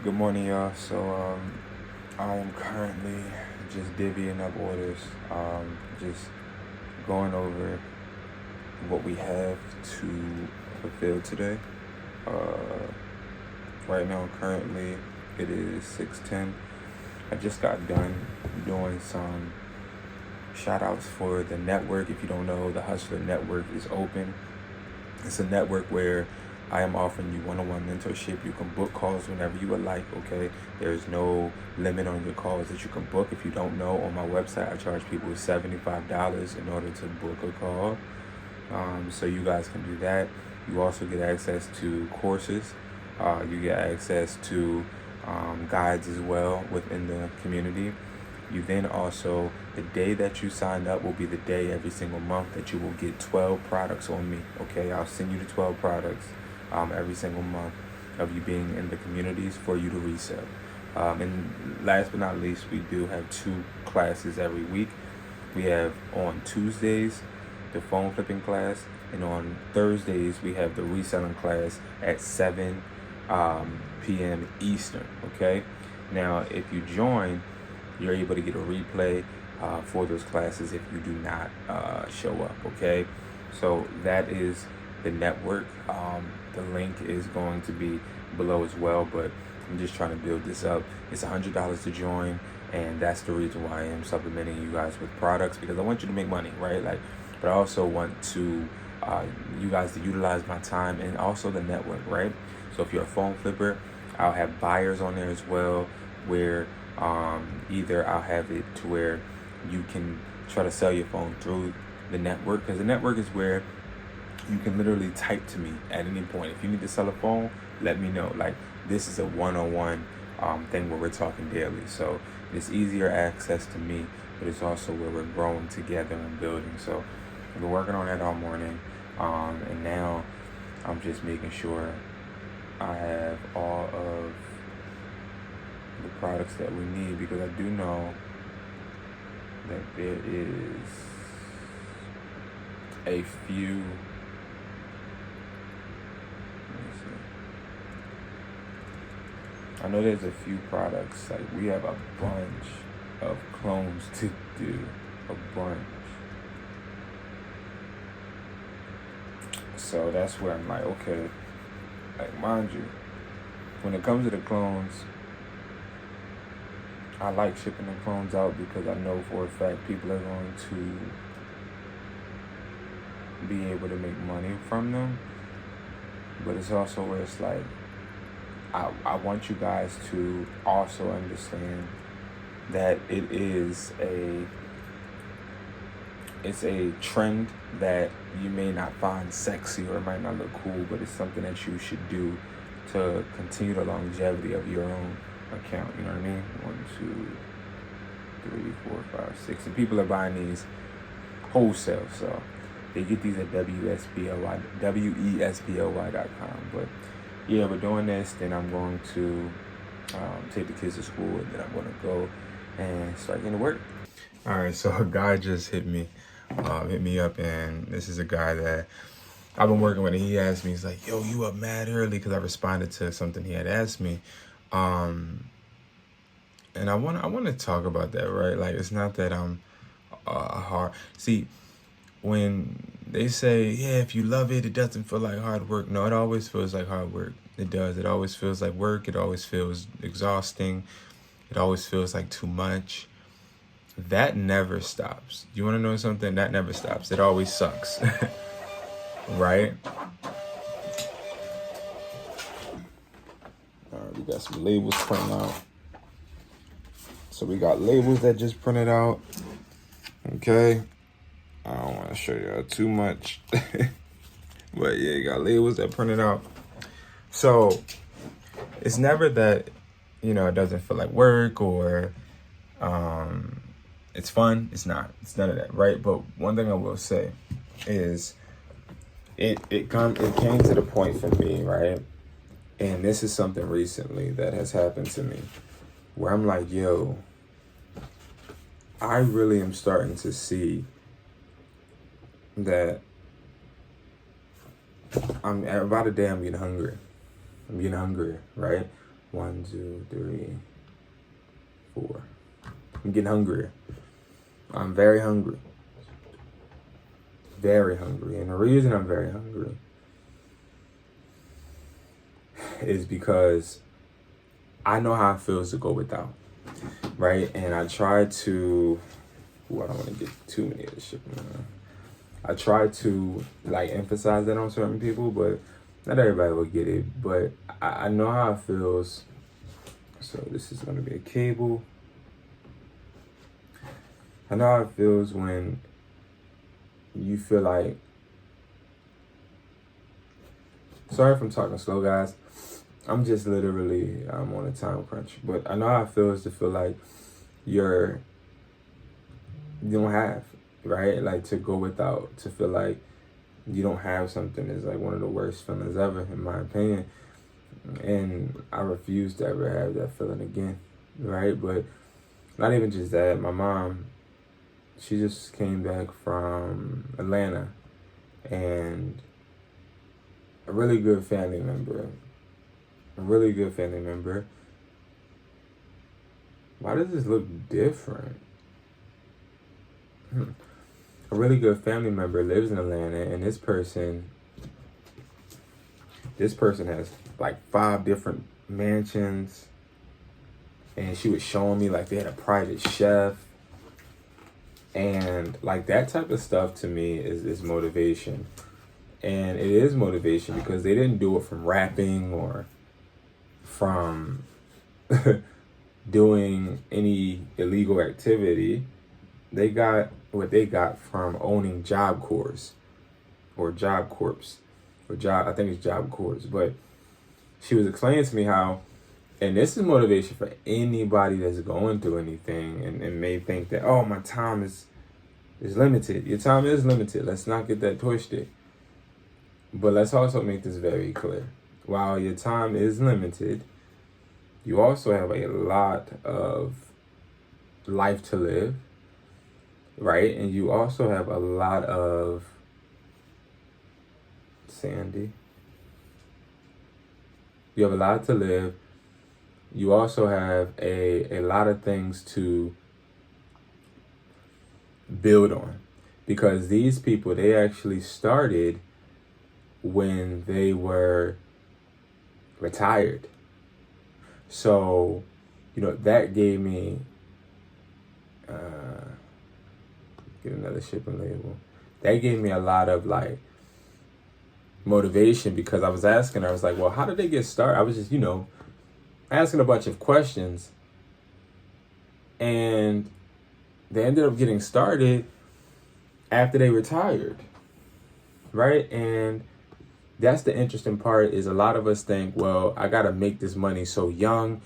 Good morning, y'all. I am currently just divvying up orders, just going over what we have to fulfill today. Uh, right now, currently, it is 6:10. I just got done doing some shout outs for the network. If you don't know, the Hustler Network is open. It's a network where I am offering you one-on-one mentorship. You can book calls whenever you would like, okay? There's no limit on your calls that you can book. If you don't know, on my website, I charge people $75 in order to book a call. So you guys can do that. You also get access to courses. You get access to guides as well within the community. You then also, the day that you sign up will be the day every single month that you will get 12 products on me. Okay, I'll send you the 12 products every single month of you being in the communities for you to resell. And last but not least, we do have 2 classes every week. We have on Tuesdays the phone flipping class, and on Thursdays we have the reselling class at 7 p.m. Eastern. Okay, now if you join, you're able to get a replay for those classes if you do not show up, okay? So that is the network. The link is going to be below as well, but I'm just trying to build this up. It's $100 to join, and that's the reason why I am supplementing you guys with products, because I want you to make money, right? But I also want to you guys to utilize my time and also the network, right? So if you're a phone flipper, I'll have buyers on there as well, where either I'll have it to where you can try to sell your phone through the network, because the network is where you can literally type to me at any point. If you need to sell a phone, let me know. This is a one-on-one thing where we're talking daily. So it's easier access to me, but it's also where we're growing together and building. So I've been working on that all morning, and now I'm just making sure I have all of the products that we need, because I do know that there is a few, let me see. I know there's a few products, like we have a bunch of clones to do, a bunch. So that's where I'm like, okay, mind you, when it comes to the clones, I like shipping the clones out because I know for a fact people are going to be able to make money from them. But it's also where it's like, I want you guys to also understand that it's a trend that you may not find sexy or it might not look cool, but it's something that you should do to continue the longevity of your own account. You know what I mean? 1, 2, 3, 4, 5, 6, and people are buying these wholesale, so they get these at WESPOY.com. But yeah, we're doing this. Then I'm going to take the kids to school, and then I'm going to go and start getting to work. All right, so a guy just hit me up, and this is a guy that I've been working with, and he asked me, he's like, yo, you up mad early, because I responded to something he had asked me. And I want to talk about that, right? It's not that I'm hard. See, when they say, yeah, if you love it, it doesn't feel like hard work. No, it always feels like hard work. It does. It always feels like work. It always feels exhausting. It always feels like too much. That never stops. You want to know something? That never stops. It always sucks. Right? All right, we got some labels printing out. So we got labels that just printed out. Okay. I don't want to show y'all too much. But yeah, you got labels that printed out. So it's never that, it doesn't feel like work or it's fun. It's not. It's none of that, right? But one thing I will say is it came to the point for me, right? And this is something recently that has happened to me where I'm like, yo, I really am starting to see that I'm about a day I'm getting hungry. I'm getting hungrier, right? 1, 2, 3, 4. I'm getting hungrier. I'm very hungry. Very hungry. And the reason I'm very hungry is because I know how it feels to go without, right? And I try to, I don't want to get too many of this shit. I try to like emphasize that on certain people, but not everybody will get it. But I know how it feels. So this is going to be a cable. I know how it feels when you feel like, sorry if I'm talking slow, guys. I'm just literally, I'm on a time crunch. But I know how it feels to feel like you don't have, right? Like to go without, to feel like you don't have something is like one of the worst feelings ever, in my opinion. And I refuse to ever have that feeling again, right? But not even just that. My mom, she just came back from Atlanta, and a really good family member. Why does this look different? A really good family member lives in Atlanta, and this person has like 5 different mansions, and she was showing me like they had a private chef, and like that type of stuff to me is motivation. And it is motivation because they didn't do it from rapping or from doing any illegal activity. They got what they got from owning Job Corps or Job Corps or job. I think it's Job Corps. But she was explaining to me how, and this is motivation for anybody that's going through anything and may think that, oh, my time is limited. Your time is limited. Let's not get that twisted. But let's also make this very clear. While your time is limited, you also have a lot of life to live, right? And you also have a lot of You have a lot to live. You also have a lot of things to build on, because these people, they actually started when they were retired. So, that gave me, get another shipping label. That gave me a lot of like motivation, because I was asking her, I was like, well, how did they get started? I was just, asking a bunch of questions, and they ended up getting started after they retired, right? And that's the interesting part, is a lot of us think, well, I gotta make this money so young,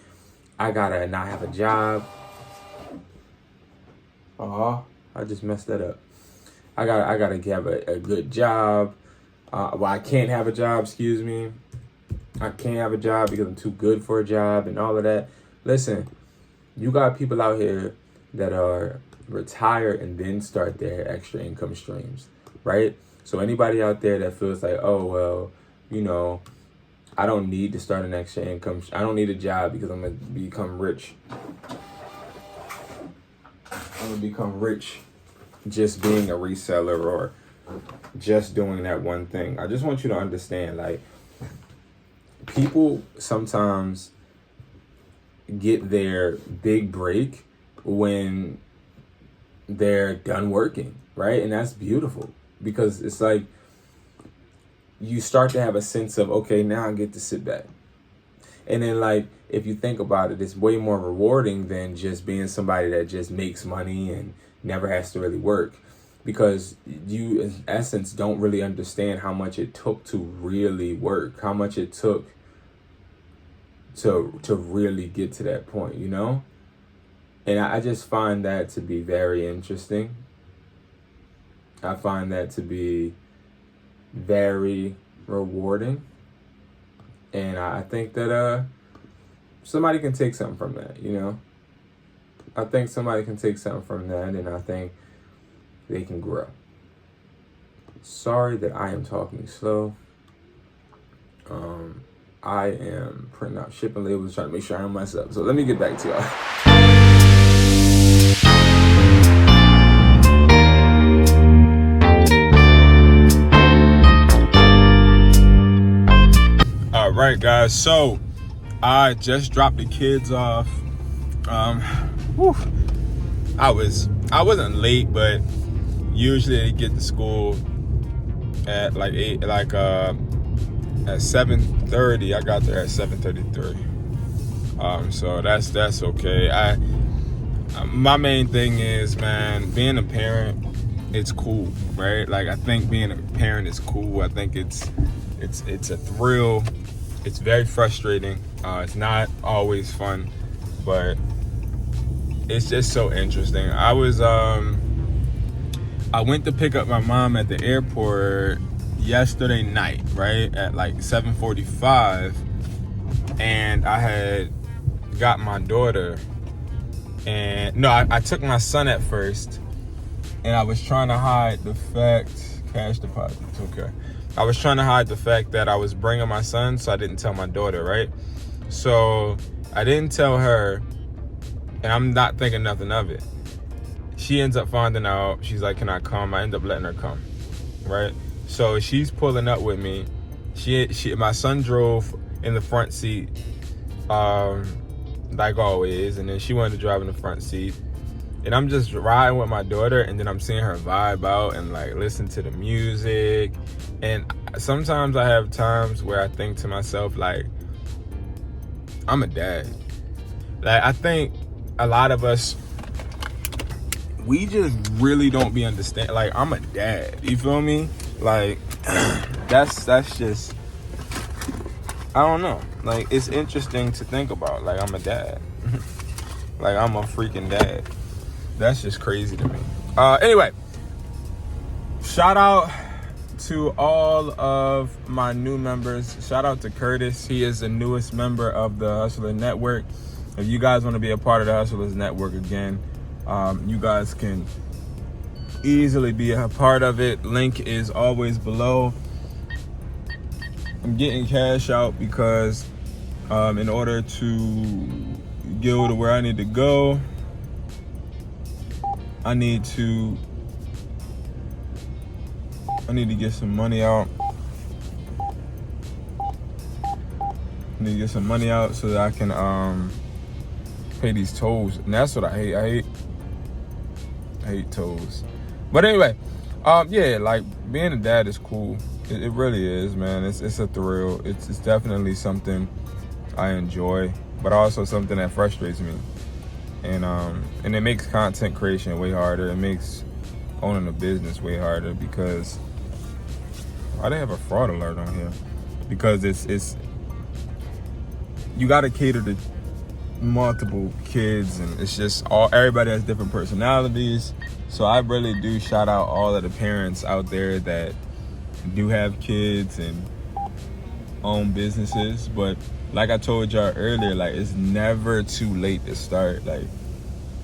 I gotta not have a job. Oh, I just messed that up. I gotta have a good job. Well, I can't have a job, excuse me. I can't have a job because I'm too good for a job and all of that. Listen, you got people out here that are retired and then start their extra income streams, right? So anybody out there that feels like, oh, well, I don't need to start an extra income. I don't need a job because I'm going to become rich. I'm going to become rich just being a reseller or just doing that one thing. I just want you to understand, like, people sometimes get their big break when they're done working, right? And that's beautiful, because it's like you start to have a sense of, okay, now I get to sit back. And then, like, if you think about it, it's way more rewarding than just being somebody that just makes money and never has to really work, because you, in essence, don't really understand how much it took to really work, how much it took to really get to that point, And I just find that to be very interesting. I find that to be very rewarding. And I think that somebody can take something from that, I think somebody can take something from that, and I think they can grow. Sorry that I am talking slow. I am printing out shipping labels, trying to make sure I don't mess up. So let me get back to y'all. All right, guys. So I just dropped the kids off. I wasn't late, but usually they get to school at like 7:30. I got there at 7:33. So that's okay. My main thing is, man, being a parent, it's cool, right? Like, I think being a parent is cool. I think it's a thrill. It's very frustrating. It's not always fun, but it's just so interesting. I went to pick up my mom at the airport yesterday night, right, at like 7:45, and I had got my daughter, and no, I took my son at first, and I was trying to hide the fact, cash deposits, okay. I was trying to hide the fact that I was bringing my son, so I didn't tell my daughter, right? So I didn't tell her, and I'm not thinking nothing of it. She ends up finding out. She's like, can I come? I end up letting her come, right? So she's pulling up with me. My son drove in the front seat, like always, and then she wanted to drive in the front seat. And I'm just riding with my daughter, and then I'm seeing her vibe out and like listen to the music. And sometimes I have times where I think to myself, like, I'm a dad. Like, I think a lot of us, we just really don't be understand. Like, I'm a dad. You feel me? Like, that's just, I don't know. Like, it's interesting to think about. Like, I'm a dad. Like, I'm a freaking dad. That's just crazy to me. Anyway, shout out to all of my new members. Shout out to Curtis. He is the newest member of the Hustler Network. If you guys want to be a part of the Hustlers Network again, you guys can easily be a part of it. Link is always below. I'm getting cash out because in order to go to where I need to go, I need to get some money out. I need to get some money out so that I can pay these tolls. And that's what I hate. I hate tolls. But anyway, yeah, like, being a dad is cool. It really is, man. It's a thrill. It's definitely something I enjoy, but also something that frustrates me. And it makes content creation way harder. It makes owning a business way harder because why they have a fraud alert on here? Because it's you got to cater to multiple kids, and it's just everybody has different personalities. So I really do shout out all of the parents out there that do have kids and own businesses. But like I told y'all earlier, like, it's never too late to start. Like,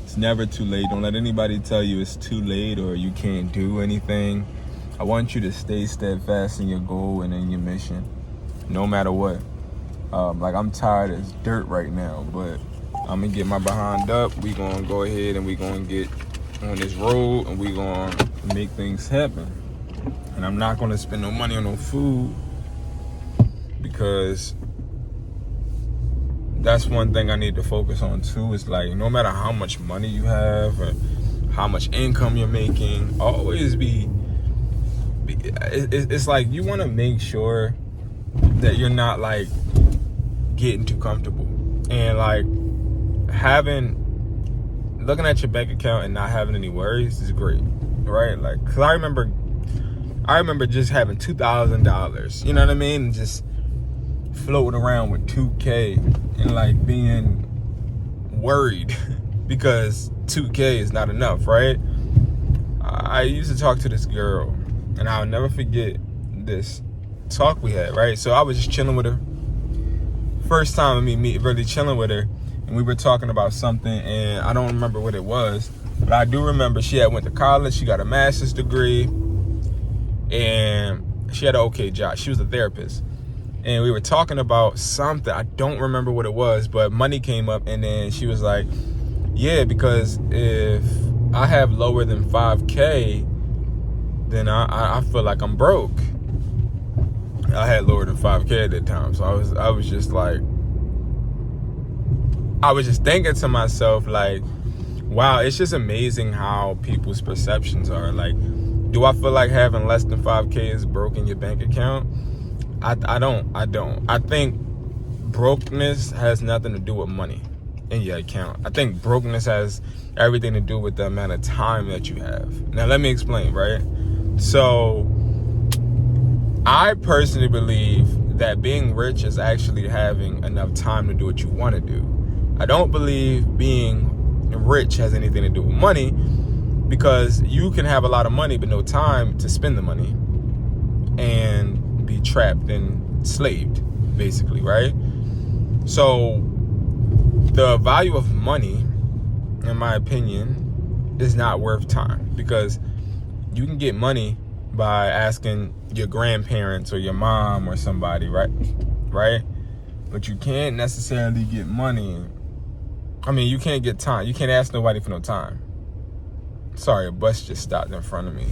it's never too late. Don't let anybody tell you it's too late or you can't do anything. I want you to stay steadfast in your goal and in your mission, no matter what. Like, I'm tired as dirt right now, but I'm gonna get my behind up. We gonna go ahead and we gonna get on this road, and we gonna make things happen. And I'm not gonna spend no money on no food, because that's one thing I need to focus on too. Is like, no matter how much money you have or how much income you're making, always it's like, you want to make sure that you're not like getting too comfortable, and like looking at your bank account and not having any worries is great, right? Like, 'cause I remember just having $2,000, you know what I mean, and just floating around with $2K and like being worried because $2K is not enough, right? I used to talk to this girl, and I'll never forget this talk we had, right? So I was just chilling with her. First time of me really chilling with her, and we were talking about something, and I don't remember what it was, but I do remember she had went to college. She got a master's degree, and she had an okay job. She was a therapist. and we were talking about something. I don't remember what it was, but money came up, and then she was like, yeah, because if I have lower than 5K, then I feel like I'm broke. I had lower than 5K at that time, so I was just like, I was just thinking to myself, like, wow, it's just amazing how people's perceptions are. Like, do I feel like having less than 5K is broke in your bank account? I don't. I think brokenness has nothing to do with money in your account. I think brokenness has everything to do with the amount of time that you have. Now, let me explain, right? So, I personally believe that being rich is actually having enough time to do what you want to do. I don't believe being rich has anything to do with money, because you can have a lot of money but no time to spend the money and be trapped and enslaved, basically, right? So the value of money, in my opinion, is not worth time, because you can get money by asking your grandparents or your mom or somebody, right? But you can't necessarily get money. I mean, you can't get time. You can't ask nobody for no time. Sorry, a bus just stopped in front of me.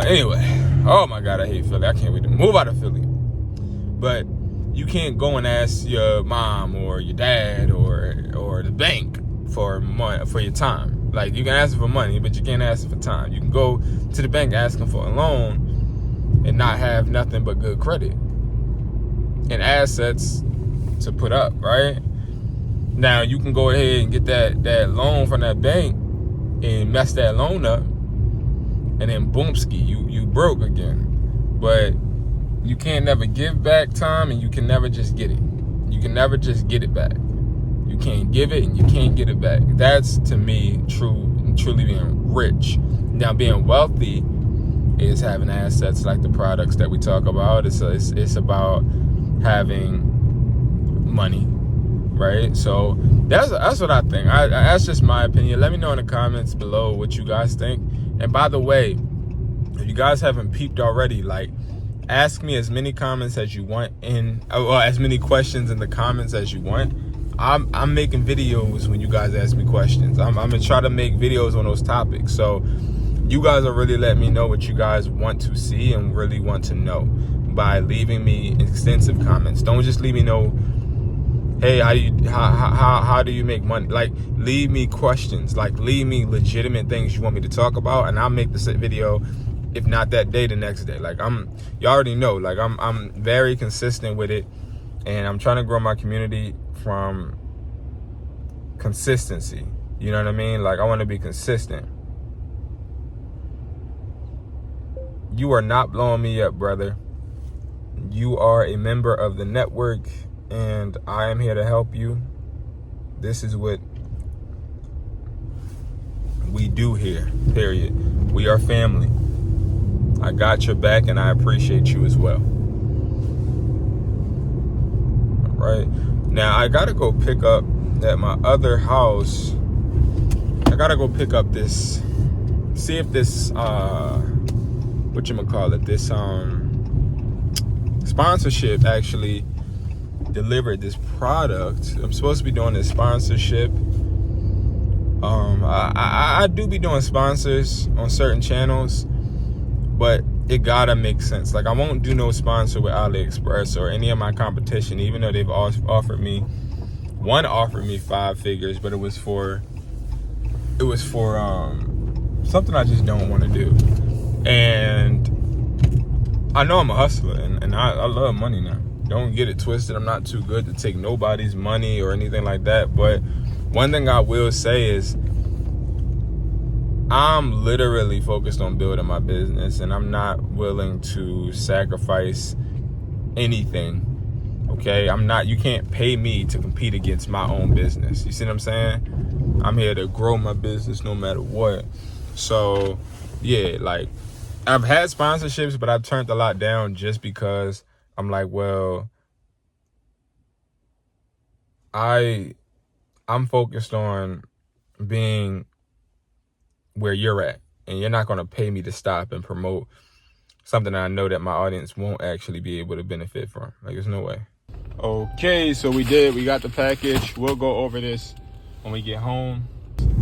Anyway, oh my God, I hate Philly. I can't wait to move out of Philly. But you can't go and ask your mom or your dad or the bank for money, for your time. Like, you can ask for money, but you can't ask for time. You can go to the bank asking for a loan and not have nothing but good credit and assets to put up, right? Now, you can go ahead and get that loan from that bank and mess that loan up, and then boomski, you broke again. But you can't never give back time, and you can never just get it. You can never just get it back. You can't give it and you can't get it back. That's, to me, truly being rich. Now, being wealthy is having assets like the products that we talk about. It's about having money, right? So that's what I think. That's just my opinion. Let me know in the comments below what you guys think. And by the way, if you guys haven't peeped already, like, ask me as many comments as you want as many questions in the comments as you want. I'm making videos when you guys ask me questions. I'm gonna try to make videos on those topics. So you guys are really letting me know what you guys want to see and really want to know by leaving me extensive comments. Don't just leave me know, hey, how do you make money? Like, leave me questions. Like, leave me legitimate things you want me to talk about, and I'll make this video, if not that day, the next day. Like, you already know, like, I'm very consistent with it, and I'm trying to grow my community from consistency. You know what I mean? Like, I want to be consistent. You are not blowing me up, brother. You are a member of the network, and I am here to help you. This is what we do here, period. We are family. I got your back, and I appreciate you as well. All right. Now, I got to go pick up at my other house. I got to go pick up this, see if this, this sponsorship actually delivered this product. I'm supposed to be doing this sponsorship. I do be doing sponsors on certain channels, but it gotta make sense. Like, I won't do no sponsor with AliExpress or any of my competition, even though they've offered me 5 figures, but it was for something I just don't want to do. And I know I'm a hustler, and I love money now. Don't get it twisted. I'm not too good to take nobody's money or anything like that. But one thing I will say is I'm literally focused on building my business, and I'm not willing to sacrifice anything. Okay? You can't pay me to compete against my own business. You see what I'm saying? I'm here to grow my business no matter what. So, yeah, like, I've had sponsorships, but I've turned a lot down just because I'm like, well, I'm focused on being where you're at, and you're not going to pay me to stop and promote something that I know that my audience won't actually be able to benefit from. Like, there's no way. Okay, so we got the package. We'll go over this when we get home.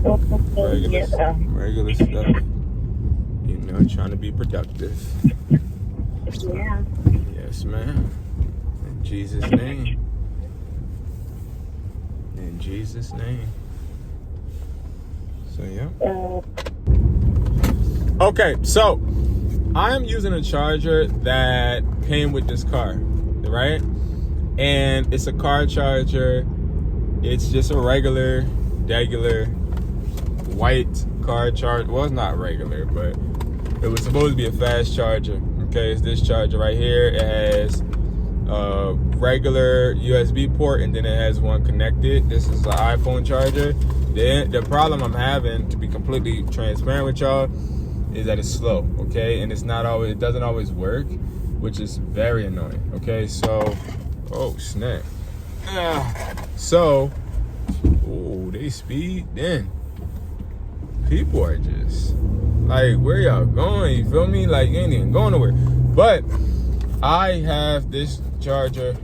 Regular stuff. You know, trying to be productive. Yeah. Yes, ma'am. In Jesus' name. In Jesus' name. So, yeah. Okay, so I am using a charger that came with this car, right? And it's a car charger. It's just a regular white car charger. Well, it's not regular, but it was supposed to be a fast charger. Okay, it's this charger right here. It has a regular USB port, and then it has one connected. This is an iPhone charger. The problem I'm having, to be completely transparent with y'all, is that it's slow, okay? And it doesn't always work, which is very annoying, okay? So, oh, snap. So, oh, they speed then. People are just, like, where y'all going? You feel me? Like, you ain't even going nowhere. But I have this charger.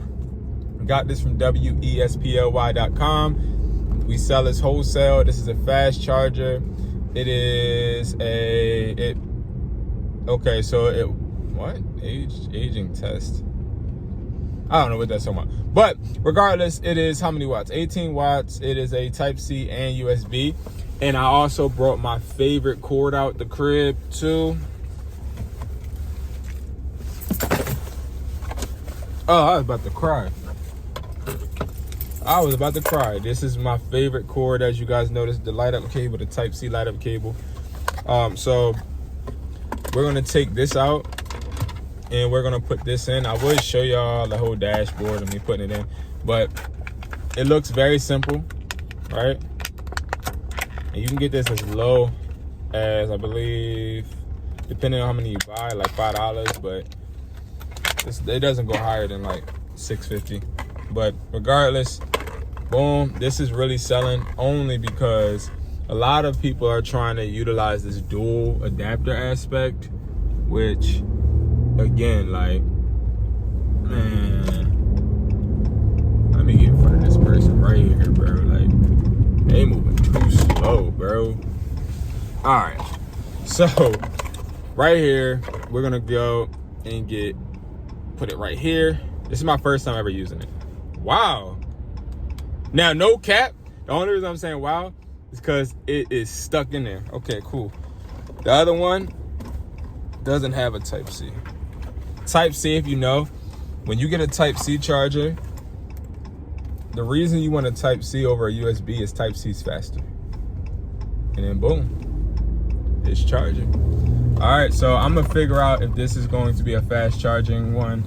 Got this from wesply.com. We sell this wholesale. This is a fast charger. It is aging test. I don't know what that's talking about. But regardless, it is how many watts? 18 watts. It is a Type-C and USB. And I also brought my favorite cord out the crib too. Oh, I was about to cry. This is my favorite cord, as you guys noticed, the light up cable, the Type-C light up cable. So we're gonna take this out and we're gonna put this in. I will show y'all the whole dashboard of me putting it in, but it looks very simple, right? And you can get this as low as, I believe, depending on how many you buy, like $5, but it doesn't go higher than like $6.50. But regardless, boom, this is really selling only because a lot of people are trying to utilize this dual adapter aspect, which, again, like, man, let me get in front of this person right here, bro. Like, they moving too slow, bro. All right, so right here, we're gonna go and put it right here. This is my first time ever using it. Wow. Now, no cap. The only reason I'm saying wow is because it is stuck in there. Okay, cool. The other one doesn't have a Type-C. Type-C, if you know, when you get a Type-C charger, the reason you want a Type-C over a USB is Type-C's faster. And then boom, it's charging. All right, so I'm gonna figure out if this is going to be a fast charging one.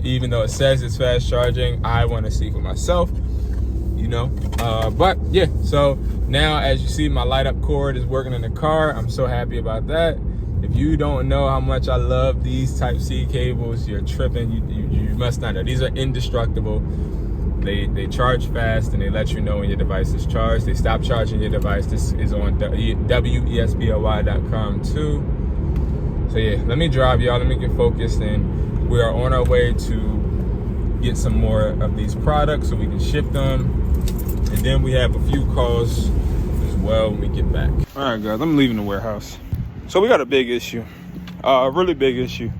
Even though it says it's fast charging, I want to see for myself, you know. But yeah, so now as you see, my light up cord is working in the car. I'm so happy about that. If you don't know how much I love these Type-C cables, you're tripping. You must not know. These are indestructible. They charge fast, and they let you know when your device is charged. They stop charging your device. This is on wesply.com too. So yeah, let me drive y'all. Let me get focused, and we are on our way to get some more of these products so we can ship them. And then we have a few calls as well when we get back. All right, guys, I'm leaving the warehouse. So we got a big issue, a really big issue.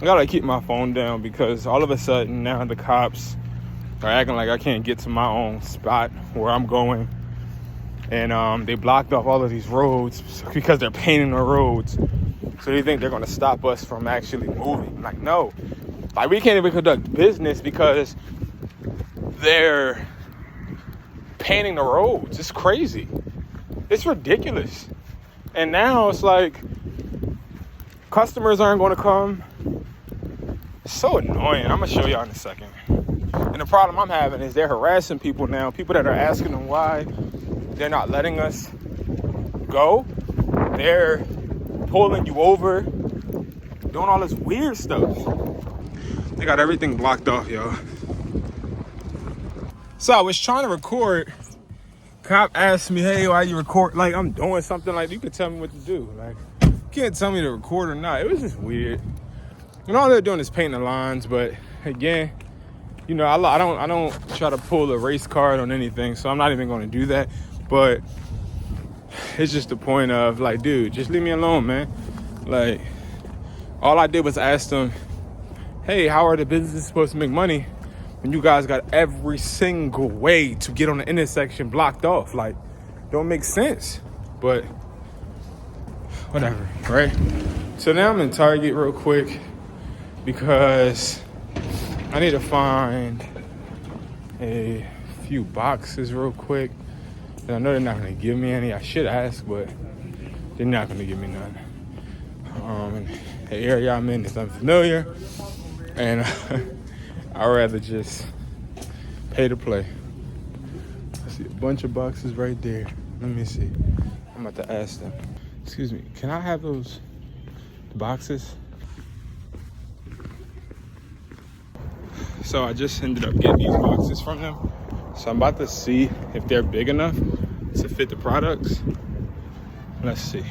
I gotta keep my phone down because all of a sudden now the cops are acting like I can't get to my own spot where I'm going. And they blocked off all of these roads because they're painting the roads. So they think they're gonna stop us from actually moving. Like, no. Like, we can't even conduct business because they're painting the roads. It's crazy. It's ridiculous. And now it's like customers aren't gonna come. It's so annoying. I'm gonna show y'all in a second. And the problem I'm having is they're harassing people now. People that are asking them why they're not letting us go. They're pulling you over, doing all this weird stuff. They got everything blocked off, y'all. So I was trying to record. Cop asked me, hey, why you record? Like, I'm doing something. Like, you could tell me what to do. Like, can't tell me to record or not. It was just weird. And all they're doing is painting the lines, but again, you know, I don't try to pull a race card on anything, so I'm not even going to do that. But it's just the point of, like, dude, just leave me alone, man. Like, all I did was ask them, hey, how are the businesses supposed to make money when you guys got every single way to get on the intersection blocked off? Like, don't make sense. But whatever, right? So now I'm in Target real quick because I need to find a few boxes real quick. And I know they're not going to give me any. I should ask, but they're not going to give me none. And the area I'm in is unfamiliar, and I'd rather just pay to play. I see a bunch of boxes right there. Let me see. I'm about to ask them. Excuse me, can I have those boxes? So I just ended up getting these boxes from them. So I'm about to see if they're big enough to fit the products. Let's see.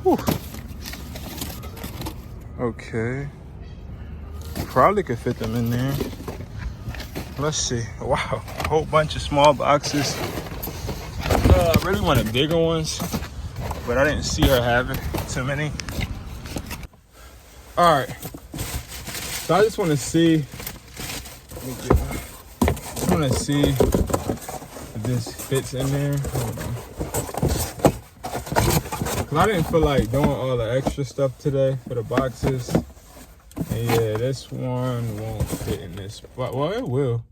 Whew. Okay. Probably could fit them in there. Let's see. Wow, a whole bunch of small boxes. I really wanted bigger ones, but I didn't see her having too many. All right. So I just want to see. I want to see if this fits in there. Hold on. Cause I didn't feel like doing all the extra stuff today for the boxes. And yeah, this one won't fit in this spot. Well, it will.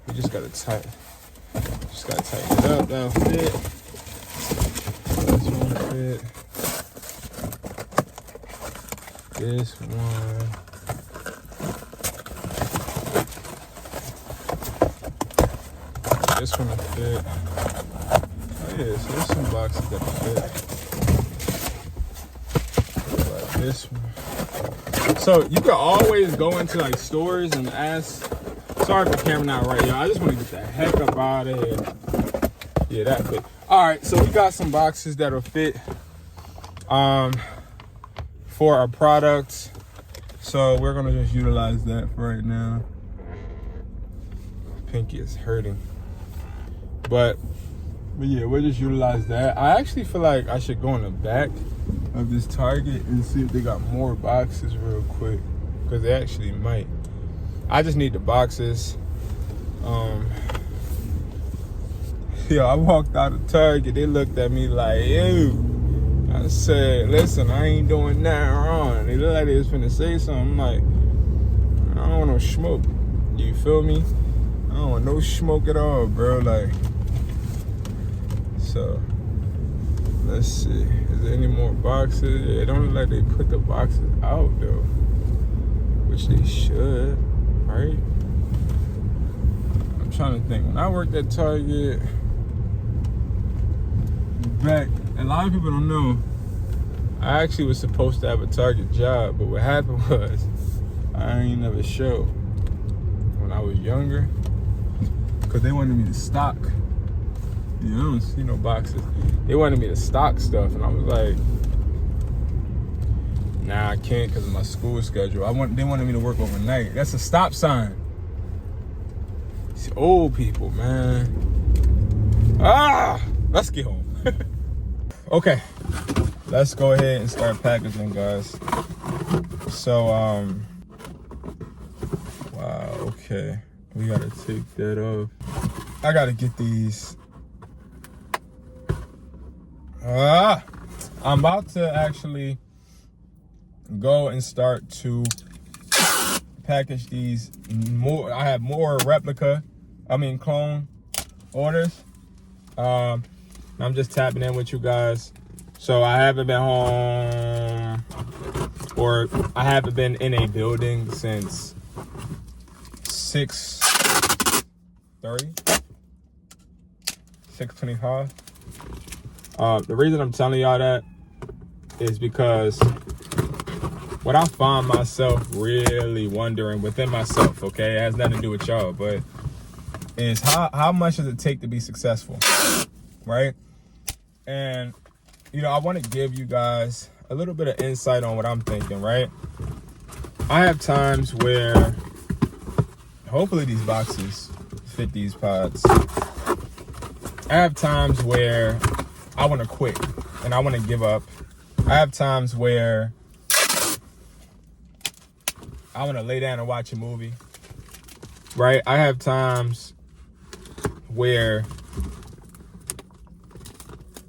We just gotta tighten it up. That'll fit. This one fit. This one. This one will fit. Oh yeah, so there's some boxes that fit. Like this one. So you can always go into like stores and ask. Sorry if the camera not right, y'all. I just want to get the heck up out of here. Yeah, that fit. All right, so we got some boxes that'll fit for our products. So we're gonna just utilize that for right now. Pinky is hurting. But yeah, we'll just utilize that. I actually feel like I should go in the back of this Target and see if they got more boxes real quick, because they actually might. I just need the boxes. I walked out of Target. They looked at me like, ew. I said, listen, I ain't doing nothing wrong. They looked like they was finna say something. I'm like, I don't want no smoke. You feel me? I don't want no smoke at all, bro. Like, so let's see. Is there any more boxes? Yeah, it don't look like they put the boxes out though, which they should, right? I'm trying to think. When I worked at Target back, a lot of people don't know, I actually was supposed to have a Target job, but what happened was I ain't never showed when I was younger, because they wanted me to stock. You know, I don't see no boxes. They wanted me to stock stuff, and I was like, nah, I can't because of my school schedule. They wanted me to work overnight. That's a stop sign. It's old people, man. Let's get home. Okay, let's go ahead and start packaging, guys. So, wow, okay. We gotta take that off. I gotta get these. I'm about to actually go and start to package these more. I have more clone orders. I'm just tapping in with you guys. So I haven't been home, or I haven't been in a building since 6:25. The reason I'm telling y'all that is because what I find myself really wondering within myself, okay, it has nothing to do with y'all, but is how much does it take to be successful, right? And, I want to give you guys a little bit of insight on what I'm thinking, right? I have times where, hopefully these boxes fit these pods. I have times where I want to quit and I want to give up. I have times where I want to lay down and watch a movie, right? I have times where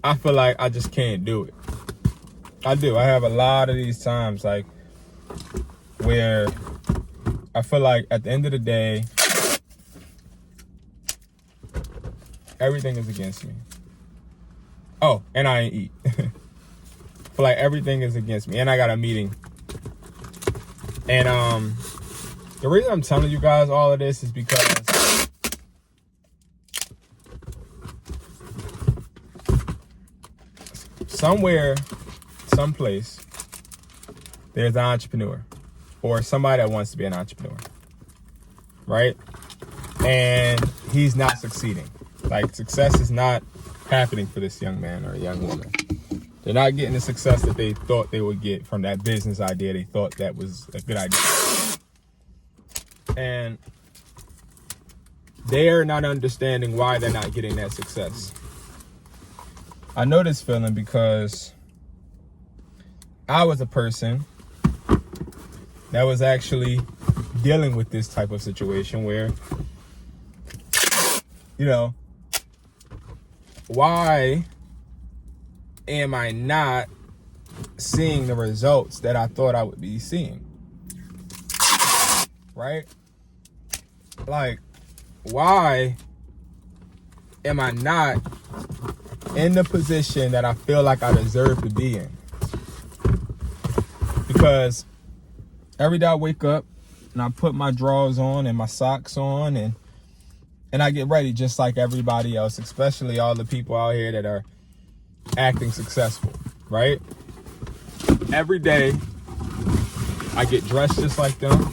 I feel like I just can't do it. I do. I have a lot of these times, like, where I feel like at the end of the day, everything is against me. Oh, and I ain't eat. I feel like everything is against me, and I got a meeting. And the reason I'm telling you guys all of this is because somewhere, someplace, there's an entrepreneur or somebody that wants to be an entrepreneur, right? And he's not succeeding. Like, success is not happening for this young man or a young woman. They're not getting the success that they thought they would get from that business idea. They thought that was a good idea. And they're not understanding why they're not getting that success. I know this feeling because I was a person that was actually dealing with this type of situation where, why am I not seeing the results that I thought I would be seeing? Right? Like, why am I not in the position that I feel like I deserve to be in? Because every day I wake up and I put my drawers on and my socks on and I get ready just like everybody else, especially all the people out here that are acting successful, right? Every day I get dressed just like them.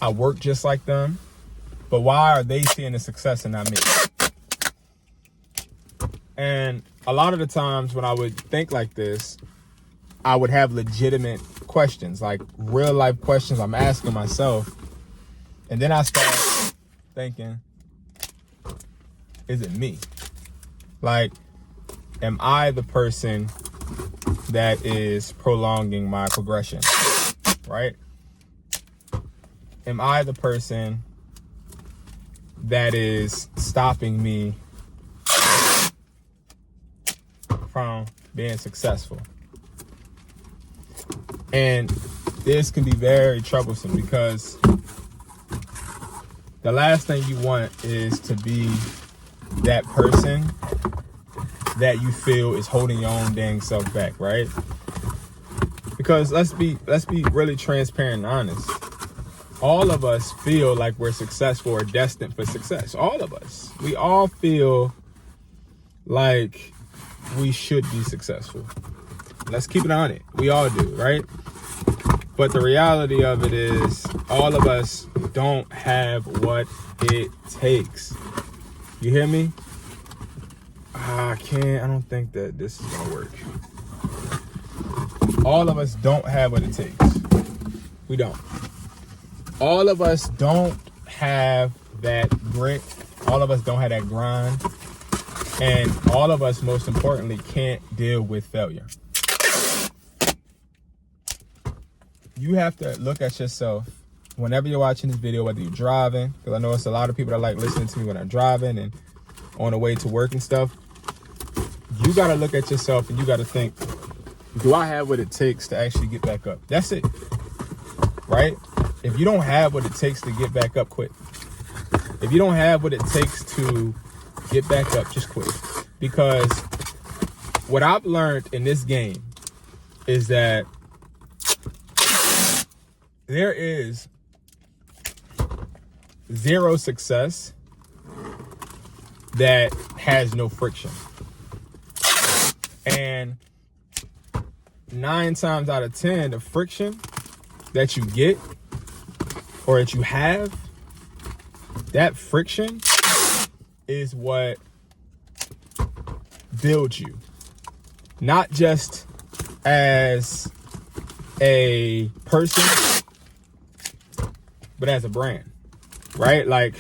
I work just like them. But why are they seeing the success and not me? And a lot of the times when I would think like this, I would have legitimate questions, like real life questions I'm asking myself. And then I start thinking, is it me? Like, am I the person that is prolonging my progression, right? Am I the person that is stopping me from being successful? And this can be very troublesome because the last thing you want is to be that person that you feel is holding your own dang self back, right? Because let's be really transparent and honest. All of us feel like we're successful or destined for success. All of us. We all feel like we should be successful. Let's keep it on it. We all do, right? But the reality of it is all of us don't have what it takes. You hear me? I don't think that this is gonna work. All of us don't have what it takes. We don't. All of us don't have that grit. All of us don't have that grind. And all of us, most importantly, can't deal with failure. You have to look at yourself whenever you're watching this video, whether you're driving, because I know it's a lot of people that like listening to me when I'm driving and on the way to work and stuff. You got to look at yourself and you got to think, do I have what it takes to actually get back up? That's it, right? If you don't have what it takes to get back up, quit. If you don't have what it takes to get back up, just quit. Because what I've learned in this game is that there is zero success that has no friction. And 9 times out of 10, the friction that you get or that you have, that friction is what builds you. Not just as a person, but as a brand, right? Like,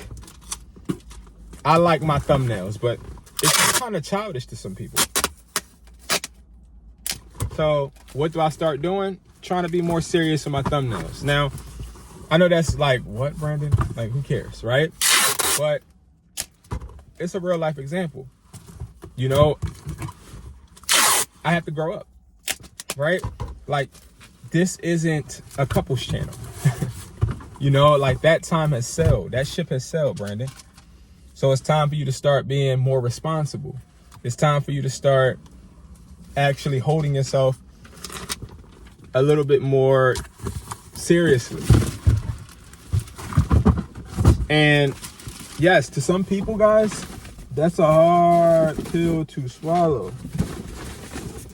I like my thumbnails, but it's kind of childish to some people. So what do I start doing? Trying to be more serious with my thumbnails. Now, I know that's like, what, Brandon? Like, who cares, right? But it's a real life example. You know, I have to grow up, right? Like, this isn't a couples channel. You know, like, that time has sailed. That ship has sailed, Brandon. So it's time for you to start being more responsible. It's time for you to start actually holding yourself a little bit more seriously. And yes, to some people, guys, that's a hard pill to swallow.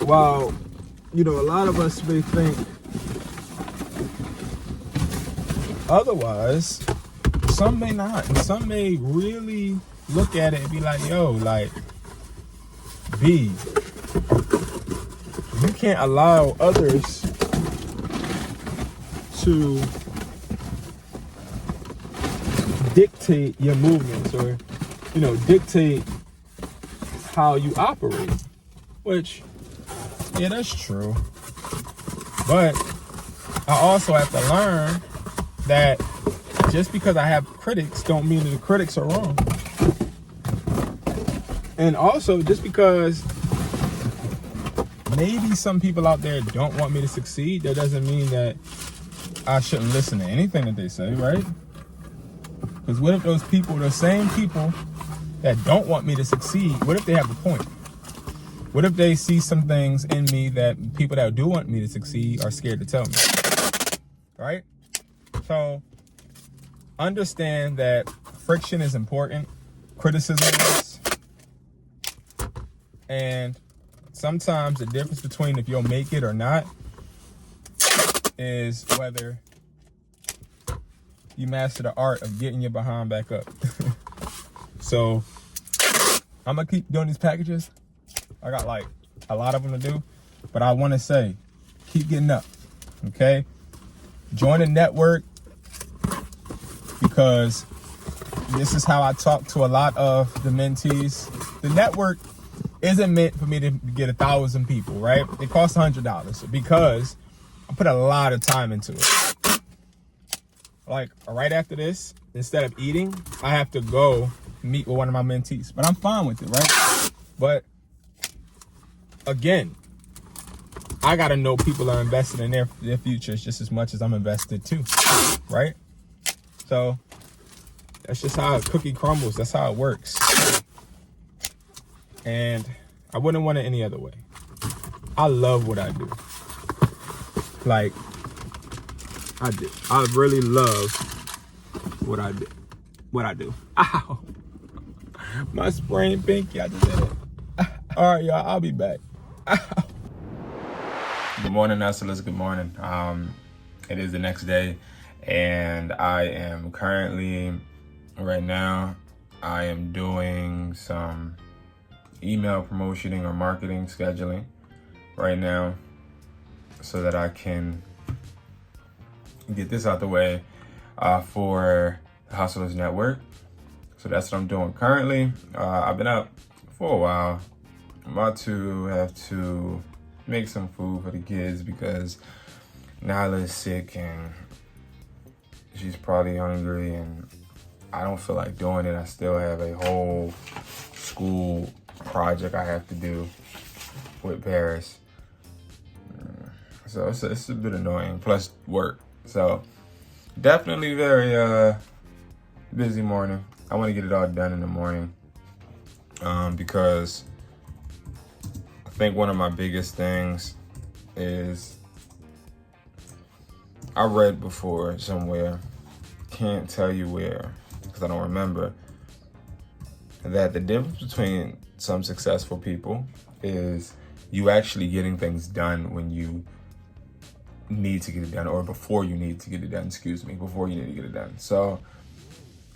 While, you know, a lot of us may think otherwise, some may not. And some may really look at it and be like, yo, like, B, you can't allow others to dictate your movements or, you know, dictate how you operate. Which, yeah, that's true. But I also have to learn that just because I have critics don't mean that the critics are wrong. And also, just because maybe some people out there don't want me to succeed, that doesn't mean that I shouldn't listen to anything that they say, right? Because what if those people, the same people that don't want me to succeed, what if they have a point? What if they see some things in me that people that do want me to succeed are scared to tell me, right? So understand that friction is important, criticism is, and sometimes the difference between if you'll make it or not is whether you master the art of getting your behind back up. So I'm gonna keep doing these packages. I got like a lot of them to do, but I want to say, keep getting up, okay? Join the network, because this is how I talk to a lot of the mentees. The network isn't meant for me to get 1,000 people, right? It costs $100 because I put a lot of time into it. Like right after this, instead of eating, I have to go meet with one of my mentees, but I'm fine with it, right? But again, I gotta know people are invested in their futures just as much as I'm invested too, right? So that's just how a cookie crumbles. That's how it works. And I wouldn't want it any other way. I love what I do. Like, I do. I really love what I do. Ow. My sprained pinky, I just did it. All right, y'all, I'll be back. Ow. Good morning, hustlers. Good morning. It is the next day, and I am currently, right now, I am doing some email promotioning or marketing scheduling right now so that I can get this out the way for the Hustlers Network. So that's what I'm doing currently. I've been up for a while. I'm about to have to make some food for the kids because Nyla is sick and she's probably hungry, and I don't feel like doing it. I still have a whole school project I have to do with Paris. So it's a bit annoying, plus work. So definitely very busy morning. I want to get it all done in the morning because I think one of my biggest things is, I read before somewhere, can't tell you where because I don't remember, that the difference between some successful people is you actually getting things done when you need to get it done, or before you need to get it done, before you need to get it done. So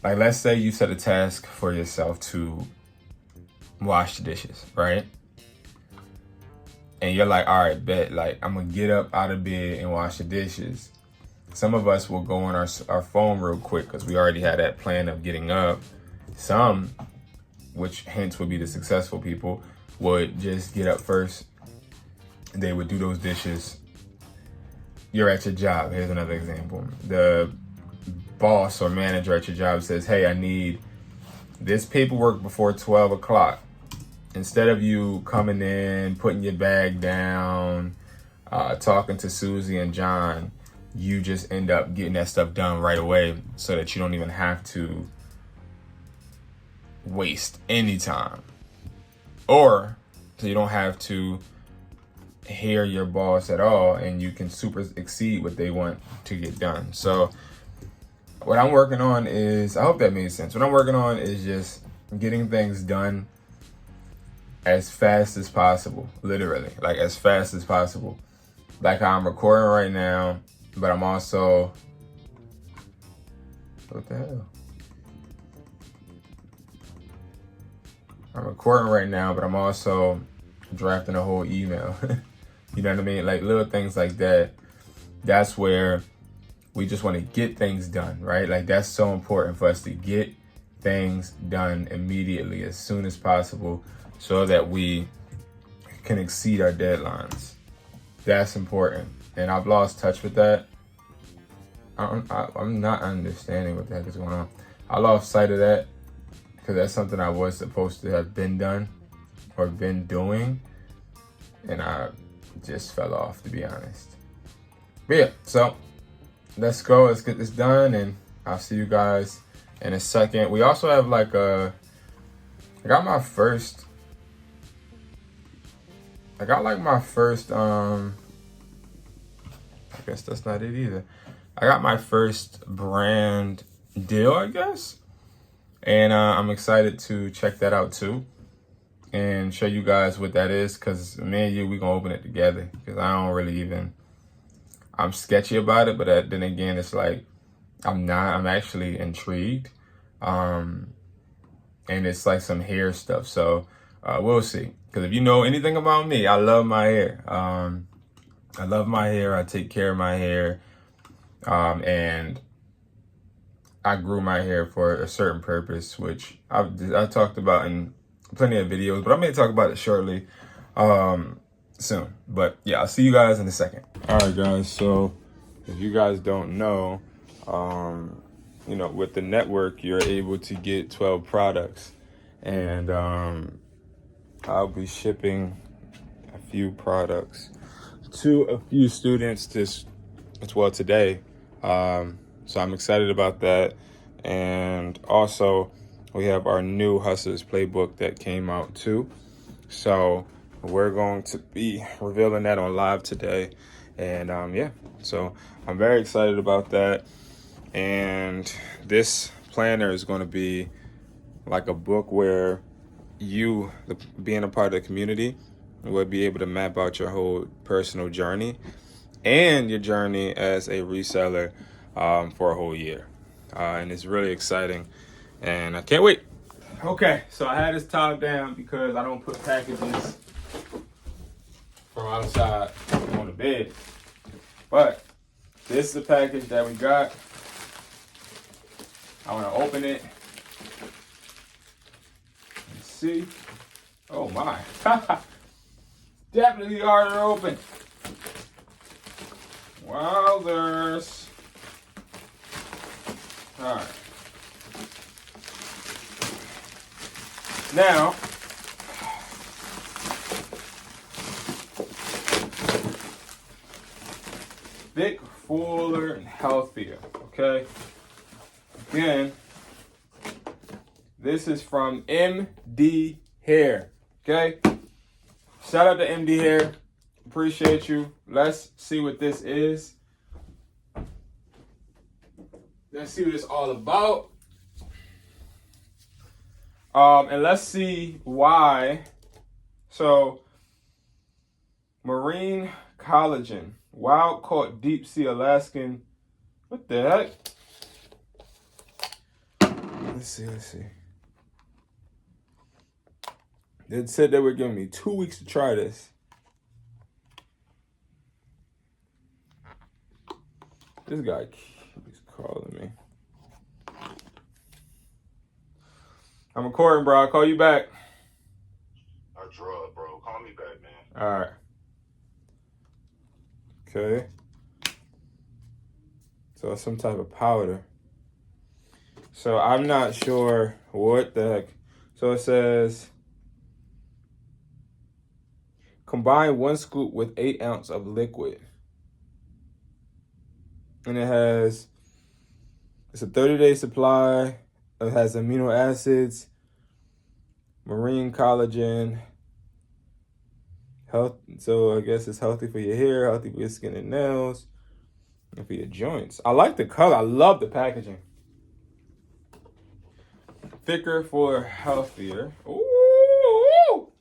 like, let's say you set a task for yourself to wash the dishes, right? And you're like, all right, bet, like, I'm gonna get up out of bed and wash the dishes. Some of us will go on our phone real quick because we already had that plan of getting up. Some, which hence would be the successful people, would just get up first. They would do those dishes. You're at your job. Here's another example. The boss or manager at your job says, hey, I need this paperwork before 12 o'clock. Instead of you coming in, putting your bag down, talking to Susie and John, you just end up getting that stuff done right away so that you don't even have to waste any time. Or so you don't have to hear your boss at all and you can super exceed what they want to get done. So what I'm working on is, I hope that made sense. What I'm working on is just getting things done as fast as possible, literally, like as fast as possible. Like how I'm recording right now, but I'm also, what the hell? I'm recording right now, but I'm also drafting a whole email. You know what I mean? Like little things like that. That's where we just want to get things done, right? Like that's so important for us to get things done immediately, as soon as possible, so that we can exceed our deadlines. That's important. And I've lost touch with that. I'm not understanding what the heck is going on. I lost sight of that because that's something I was supposed to have been done or been doing. And I just fell off, to be honest. But yeah, so let's go. Let's get this done. And I'll see you guys in a second. We also have like I got my first, I guess that's not it either. I got my first brand deal, I guess. And I'm excited to check that out too and show you guys what that is, because me and you, we're going to open it together, because I don't really even, I'm sketchy about it, but then again, it's like, I'm actually intrigued. And it's like some hair stuff. So we'll see. Because if you know anything about me, I love my hair. I love my hair. I take care of my hair. And I grew my hair for a certain purpose, which I talked about in plenty of videos, but I'm going to talk about it shortly soon. But yeah, I'll see you guys in a second. All right, guys. So if you guys don't know, you know, with the network, you're able to get 12 products. And I'll be shipping a few products to a few students today. So I'm excited about that. And also, we have our new Hustlers Playbook that came out too. So we're going to be revealing that on live today. And yeah, so I'm very excited about that. And this planner is going to be like a book where you, being a part of the community, will be able to map out your whole personal journey and your journey as a reseller for a whole year. And it's really exciting. And I can't wait. Okay, so I had this top down because I don't put packages from outside on the bed. But this is the package that we got. I want to open it and see. Oh my. Definitely hard to open. Wowzers. All right. Now, thick, fuller, and healthier, okay? Again, this is from MD Hair, okay? Shout out to MD Hair. Appreciate you. Let's see what this is. Let's see what it's all about. And let's see why. So, marine collagen, wild caught deep sea Alaskan. What the heck? Let's see. They said they were giving me 2 weeks to try this. This guy keeps calling me. I'm recording, bro. I'll call you back. I draw, bro. Call me back, man. All right. Okay. So it's some type of powder. So I'm not sure what the heck. So it says, combine 1 scoop with 8 ounces of liquid. And it's a 30-day supply. It has amino acids, marine collagen, health. So I guess it's healthy for your hair, healthy for your skin and nails, and for your joints. I like the color. I love the packaging. Thicker for healthier. Ooh,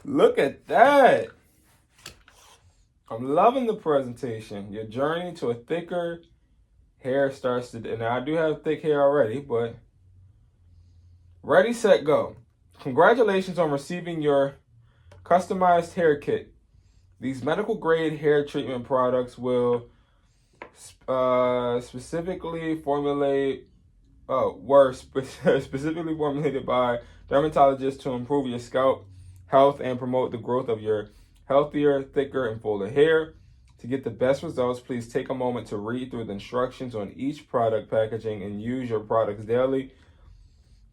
look at that. I'm loving the presentation. Your journey to a thicker hair starts today. Now, I do have thick hair already, but ready, set, go. Congratulations on receiving your customized hair kit. These medical-grade hair treatment products will specifically formulated by dermatologists to improve your scalp health and promote the growth of your healthier, thicker, and fuller hair. To get the best results, please take a moment to read through the instructions on each product packaging and use your products daily.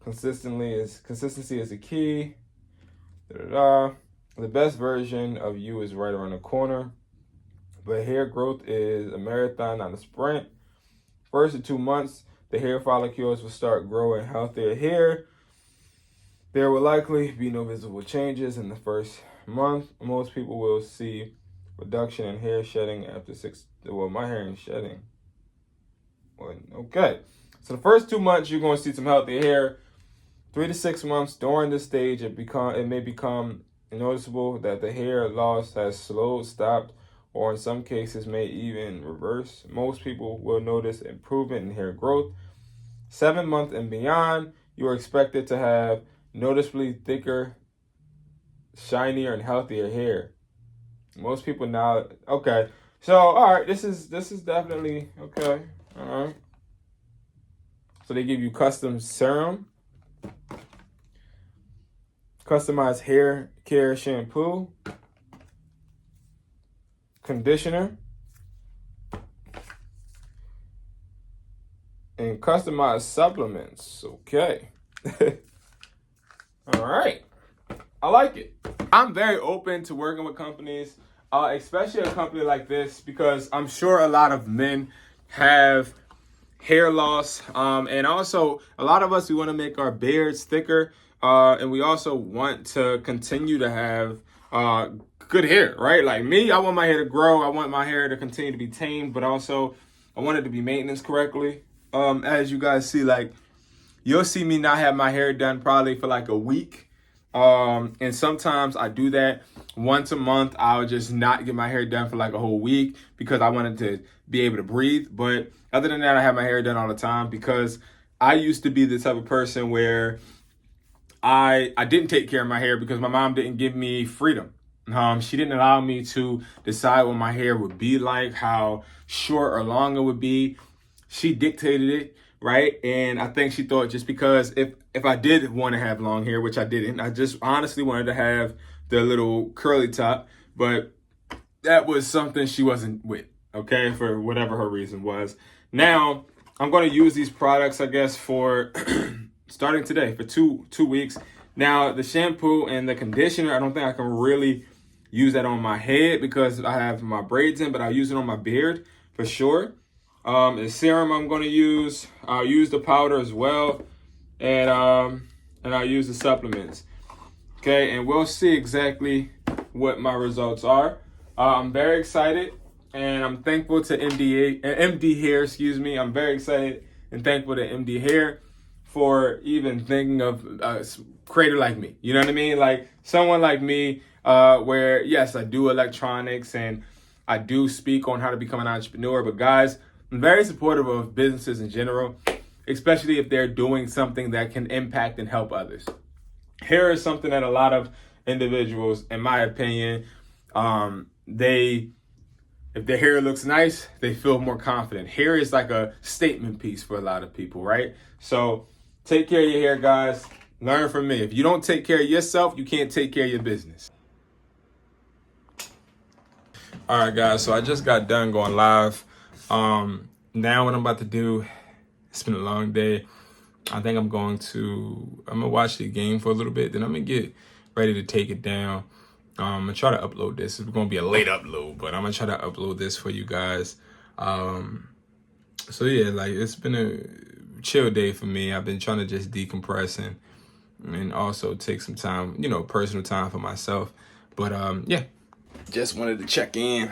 Consistency is the key. The best version of you is right around the corner. But hair growth is a marathon, not a sprint. First of 2 months, the hair follicles will start growing healthier hair. There will likely be no visible changes in the first month. Most people will see reduction in hair shedding after 6. Well, my hair ain't shedding. Well, okay. So the first 2 months, you're going to see some healthier hair. 3 to 6 months during this stage, it may become noticeable that the hair loss has slowed, stopped, or in some cases may even reverse. Most people will notice improvement in hair growth. 7 months and beyond, you are expected to have noticeably thicker, shinier, and healthier hair. Most people now, okay. So, all right, this is definitely, okay, all right. So they give you custom serum, customized hair care shampoo, conditioner, and customized supplements. Okay. All right. I like it. I'm very open to working with companies, especially a company like this, because I'm sure a lot of men have hair loss. And also, a lot of us, we want to make our beards thicker. And we also want to continue to have good hair, right? Like me, I want my hair to grow. I want my hair to continue to be tamed, but also I want it to be maintained correctly. As you guys see, like, you'll see me not have my hair done probably for like a week. And sometimes I do that once a month. I'll just not get my hair done for like a whole week because I wanted to be able to breathe. But other than that, I have my hair done all the time because I used to be the type of person where I didn't take care of my hair because my mom didn't give me freedom. She didn't allow me to decide what my hair would be like, how short or long it would be. She dictated it, right? And I think she thought just because if I did want to have long hair, which I didn't, I just honestly wanted to have the little curly top, but that was something she wasn't with, okay, for whatever her reason was. Now, I'm going to use these products, I guess, for starting today for two weeks. Now, the shampoo and the conditioner, I don't think I can really use that on my head because I have my braids in, but I'll use it on my beard for sure. The serum I'm going to use, I'll use the powder as well, and I'll use the supplements. Okay, and we'll see exactly what my results are. I'm very excited, and I'm thankful to MD Hair, I'm very excited and thankful to MD Hair for even thinking of a creator like me. You know what I mean? Like someone like me, where yes, I do electronics and I do speak on how to become an entrepreneur, but guys, I'm very supportive of businesses in general. especially if they're doing something that can impact and help others. Hair is something that a lot of individuals, in my opinion, if their hair looks nice, they feel more confident. Hair is like a statement piece for a lot of people, right? So take care of your hair, guys. Learn from me. If you don't take care of yourself, you can't take care of your business. All right, guys, so I just got done going live. Now what I'm about to do, it's been a long day. I think I'm gonna watch the game for a little bit, then I'm gonna get ready to take it down. I'm gonna try to upload this. It's gonna be a late upload, but I'm gonna try to upload this for you guys. So yeah, like, it's been a chill day for me. I've been trying to just decompress and also take some time, personal time for myself. But yeah, just wanted to check in.